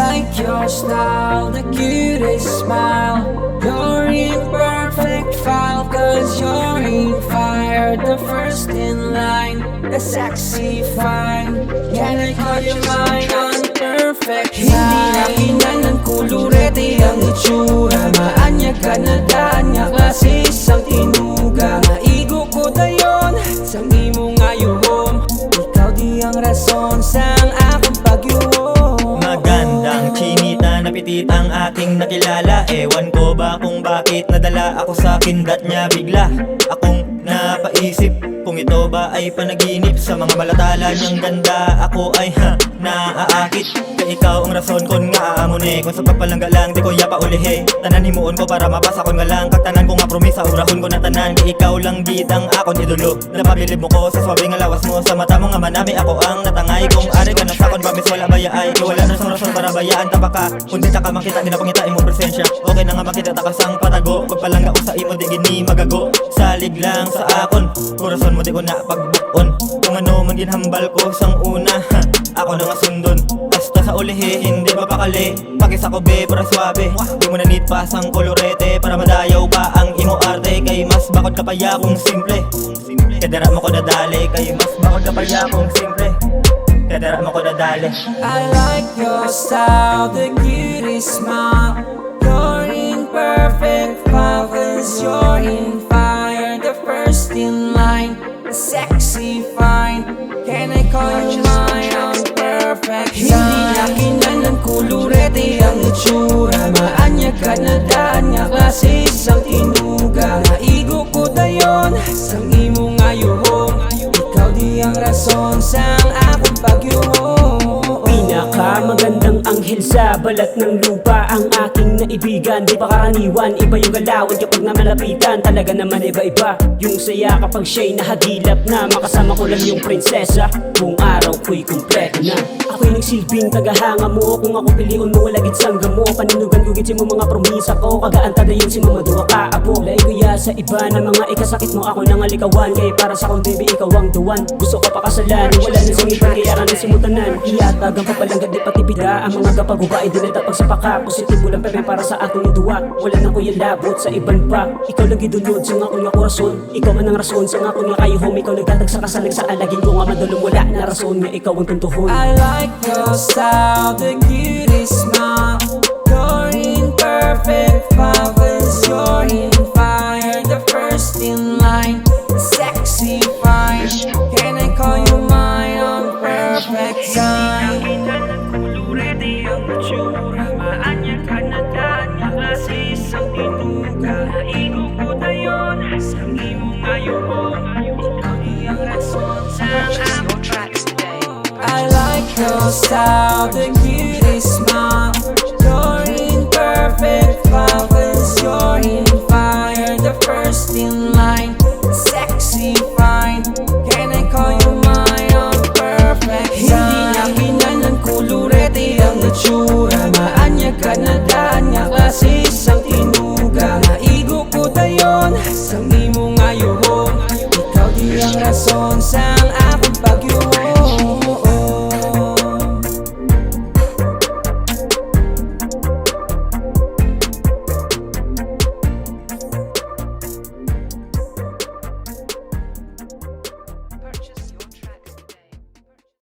like your style, the cutest smile. You're in perfect file, cause you're in fire. The first in line, the sexy fine. Can I call you mine on perfect time? Hindi na kinanan kulurete ang itsura. Maanya ka na danya, klase isang tinuga. Naigo ko dayon, sang imo ngayuhom. Ikaw di ang rason sang akong pagyuhom. Magandang chinita, napitit ang aking nakilala. Ewan ko ba kung bakit nadala ako sa kindat niya bigla. Akong napaisip kung ito ba ay panaginip. Sa mga malatala niyang ganda, ako ay naaakit. Kaya ikaw ang rason kon nga aamune. Kung sa pagpalangga lang, di ko yapa ulihe. Tanan himuon ko para mapasa ko nga lang. Kagtanan ko nga promisa, urahon ko na tanan. Kaya ikaw lang gidang akong idolo. Napabilib mo ko sa swabe nga lawas mo. Sa mata mo nga manami, ako ang natangay. Kung ari ka na sakon, bamis wala bayaay. Kaya wala na sa rason para bayaan ta ka. Kung di ta ka makita, di na pangita imong presensya. Okay na nga makita ta kasang patago. Pagpalangga ko sa imo, di gini magago. Salig lang sa akon, kurason mo di ko na pagbukon. Kung ano man ginhambal ko sang una, ako na nga sundon. Basta sa ulihe, hindi mapakali. Pakisa ko be, para swabe. Di mo na need pa sang kolorete para madayaw pa ang imo arte. Kay mas bakod ka pa ya kung simple. Kadara mo ko nadali, kay mas bakod ka pa ya kung simple. Kadara mo ko nadali. I like your style, the cutest smile. You're in perfect file, cause you're in fire. The first in line, the sexy fine. Can I call you mine on perfect time? Hindi na kinanan kulurete ang itsura. Maanya ka na danya, klase isang tinuga. Naigo ko dayon, sang imo ngayuhom. Ikaw di ang rason sang akong pagyuhom. Pinakamagandang anghel sa balat ng lupa, ang aking naibigan. Di pa karaniwan, iba yung galawan kapag namalapitan. Talaga naman iba-iba yung saya kapag siya'y nahagilap na. Makasama ko lang yung prinsesa, buong araw ko'y kumpleto na. Ako'y nagsilbing tagahanga mo, kung ako piliun mo lagit sangga mo. Paninugan ko gitsin mo mga promisa ko, kagaan tadayon si mamaduwa ka apo. Lai kuya sa iba na mga ikasakit mo, ako nang alikawan. Kaya para sa akong baby, ikaw ang duwan. Gusto ko pakasalan, wala na sing iba, kaya ka na simutanan. Iyatagang papalanggad di pati bida, ang mga gapagubae din at pagsapaka. Positibo lang pepe para sa ating duwa. Wala na kuya labot sa iban pa. Ikaw lang gidunod sa nga kuya korason. Ikaw man ang rason sa nga kuya kayo home. Ikaw nagtatagsa ka sa nagsaalagin ko nga madulong wala na rason nga ikaw ang tuntuhon. I like your style, the cutest smile. You're in perfect file, cause you're in fire. The first in line, the sexy fine. Can I call you mine on perfect time? Kulurete ang itsura. Maanya ka na danya, klase isang tinuga. Naigo ko dayon, sang imo ngayuhom. Ikaw di ang rason sang akong I like your style, the cutest